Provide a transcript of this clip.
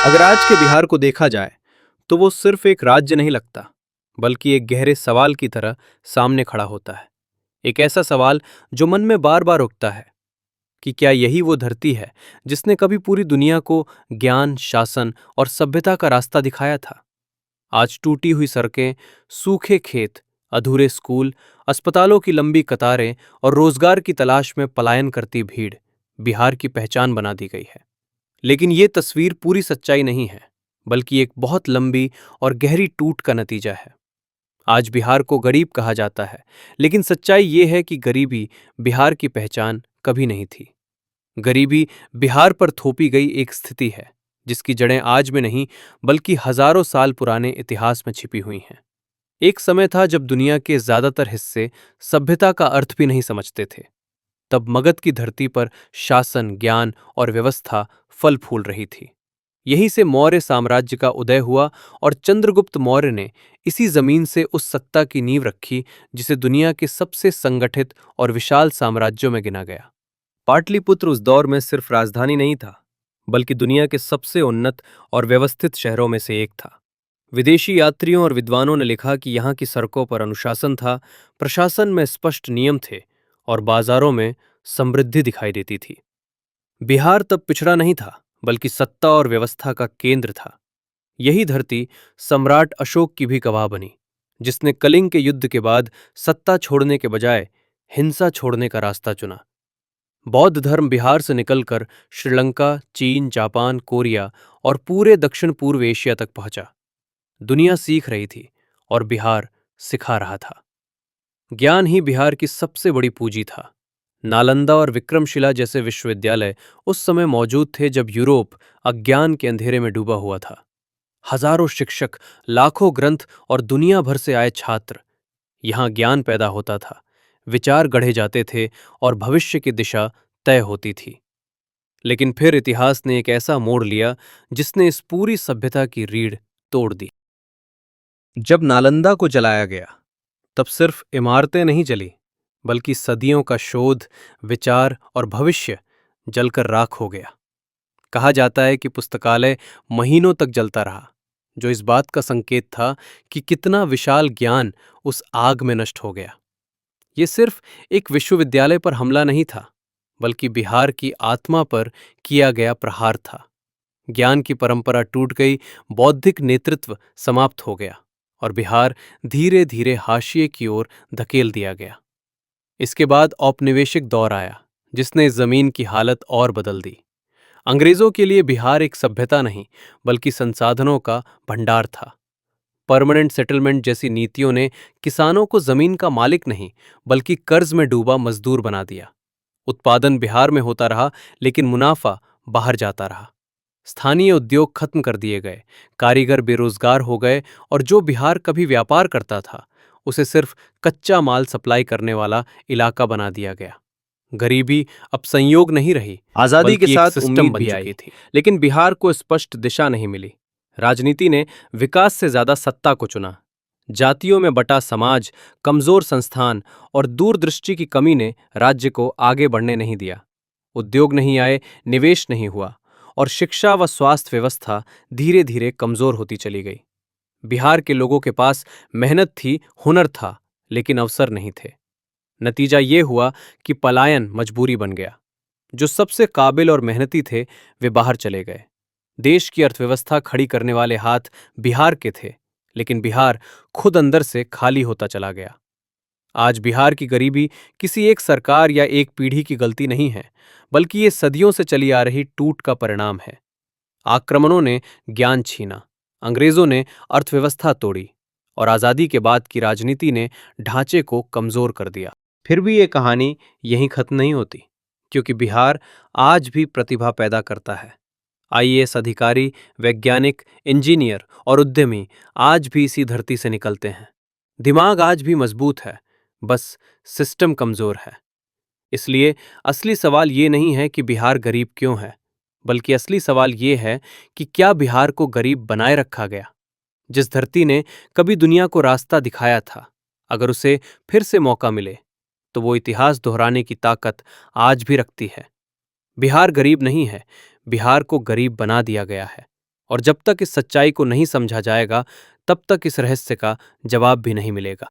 अगर आज के बिहार को देखा जाए तो वो सिर्फ एक राज्य नहीं लगता, बल्कि एक गहरे सवाल की तरह सामने खड़ा होता है। एक ऐसा सवाल जो मन में बार बार उठता है कि क्या यही वो धरती है जिसने कभी पूरी दुनिया को ज्ञान, शासन और सभ्यता का रास्ता दिखाया था। आज टूटी हुई सड़कें, सूखे खेत, अधूरे स्कूल, अस्पतालों की लंबी कतारें और रोजगार की तलाश में पलायन करती भीड़ बिहार की पहचान बना दी गई है। लेकिन ये तस्वीर पूरी सच्चाई नहीं है, बल्कि एक बहुत लंबी और गहरी टूट का नतीजा है। आज बिहार को गरीब कहा जाता है, लेकिन सच्चाई ये है कि गरीबी बिहार की पहचान कभी नहीं थी। गरीबी बिहार पर थोपी गई एक स्थिति है, जिसकी जड़ें आज में नहीं, बल्कि हजारों साल पुराने इतिहास में छिपी हुई हैं। एक समय था जब दुनिया के ज्यादातर हिस्से सभ्यता का अर्थ भी नहीं समझते थे। तब मगध की धरती पर शासन, ज्ञान और व्यवस्था फल फूल रही थी। यहीं से मौर्य साम्राज्य का उदय हुआ और चंद्रगुप्त मौर्य ने इसी जमीन से उस सत्ता की नींव रखी जिसे दुनिया के सबसे संगठित और विशाल साम्राज्यों में गिना गया। पाटलिपुत्र उस दौर में सिर्फ राजधानी नहीं था, बल्कि दुनिया के सबसे उन्नत और व्यवस्थित शहरों में से एक था। विदेशी यात्रियों और विद्वानों ने लिखा कि यहाँ की सड़कों पर अनुशासन था, प्रशासन में स्पष्ट नियम थे और बाजारों में समृद्धि दिखाई देती थी। बिहार तब पिछड़ा नहीं था, बल्कि सत्ता और व्यवस्था का केंद्र था। यही धरती सम्राट अशोक की भी गवाह बनी, जिसने कलिंग के युद्ध के बाद सत्ता छोड़ने के बजाय हिंसा छोड़ने का रास्ता चुना। बौद्ध धर्म बिहार से निकलकर श्रीलंका, चीन, जापान, कोरिया और पूरे दक्षिण पूर्व एशिया तक पहुंचा। दुनिया सीख रही थी और बिहार सिखा रहा था। ज्ञान ही बिहार की सबसे बड़ी पूंजी था। नालंदा और विक्रमशिला जैसे विश्वविद्यालय उस समय मौजूद थे जब यूरोप अज्ञान के अंधेरे में डूबा हुआ था। हजारों शिक्षक, लाखों ग्रंथ और दुनिया भर से आए छात्र, यहां ज्ञान पैदा होता था, विचार गढ़े जाते थे और भविष्य की दिशा तय होती थी। लेकिन फिर इतिहास ने एक ऐसा मोड़ लिया जिसने इस पूरी सभ्यता की रीढ़ तोड़ दी। जब नालंदा को जलाया गया, तब सिर्फ इमारतें नहीं जली, बल्कि सदियों का शोध, विचार और भविष्य जलकर राख हो गया। कहा जाता है कि पुस्तकालय महीनों तक जलता रहा, जो इस बात का संकेत था कि कितना विशाल ज्ञान उस आग में नष्ट हो गया। ये सिर्फ एक विश्वविद्यालय पर हमला नहीं था, बल्कि बिहार की आत्मा पर किया गया प्रहार था। ज्ञान की परंपरा टूट गई, बौद्धिक नेतृत्व समाप्त हो गया और बिहार धीरे धीरे हाशिए की ओर धकेल दिया गया। इसके बाद औपनिवेशिक दौर आया, जिसने इस जमीन की हालत और बदल दी। अंग्रेजों के लिए बिहार एक सभ्यता नहीं, बल्कि संसाधनों का भंडार था। परमानेंट सेटलमेंट जैसी नीतियों ने किसानों को जमीन का मालिक नहीं, बल्कि कर्ज में डूबा मजदूर बना दिया। उत्पादन बिहार में होता रहा, लेकिन मुनाफा बाहर जाता रहा। स्थानीय उद्योग खत्म कर दिए गए, कारीगर बेरोजगार हो गए और जो बिहार कभी व्यापार करता था, उसे सिर्फ कच्चा माल सप्लाई करने वाला इलाका बना दिया गया। गरीबी अब संयोग नहीं रही, आजादी के बल्कि एक साथ सिस्टम उम्मीद बन भी चुकी आई, थी। लेकिन बिहार को स्पष्ट दिशा नहीं मिली। राजनीति ने विकास से ज्यादा सत्ता को चुना। जातियों में बटा समाज, कमजोर संस्थान और दूरदृष्टि की कमी ने राज्य को आगे बढ़ने नहीं दिया। उद्योग नहीं आए, निवेश नहीं हुआ और शिक्षा व स्वास्थ्य व्यवस्था धीरे धीरे कमजोर होती चली गई। बिहार के लोगों के पास मेहनत थी, हुनर था, लेकिन अवसर नहीं थे। नतीजा ये हुआ कि पलायन मजबूरी बन गया। जो सबसे काबिल और मेहनती थे, वे बाहर चले गए। देश की अर्थव्यवस्था खड़ी करने वाले हाथ बिहार के थे, लेकिन बिहार खुद अंदर से खाली होता चला गया। आज बिहार की गरीबी किसी एक सरकार या एक पीढ़ी की गलती नहीं है, बल्कि ये सदियों से चली आ रही टूट का परिणाम है। आक्रमणों ने ज्ञान छीना, अंग्रेजों ने अर्थव्यवस्था तोड़ी और आजादी के बाद की राजनीति ने ढांचे को कमजोर कर दिया। फिर भी ये कहानी यहीं खत्म नहीं होती, क्योंकि बिहार आज भी प्रतिभा पैदा करता है। आईएएस अधिकारी, वैज्ञानिक, इंजीनियर और उद्यमी आज भी इसी धरती से निकलते हैं। दिमाग आज भी मजबूत है, बस सिस्टम कमजोर है। इसलिए असली सवाल ये नहीं है कि बिहार गरीब क्यों है, बल्कि असली सवाल ये है कि क्या बिहार को गरीब बनाए रखा गया। जिस धरती ने कभी दुनिया को रास्ता दिखाया था, अगर उसे फिर से मौका मिले तो वो इतिहास दोहराने की ताकत आज भी रखती है। बिहार गरीब नहीं है, बिहार को गरीब बना दिया गया है। और जब तक इस सच्चाई को नहीं समझा जाएगा तब तक इस रहस्य का जवाब भी नहीं मिलेगा।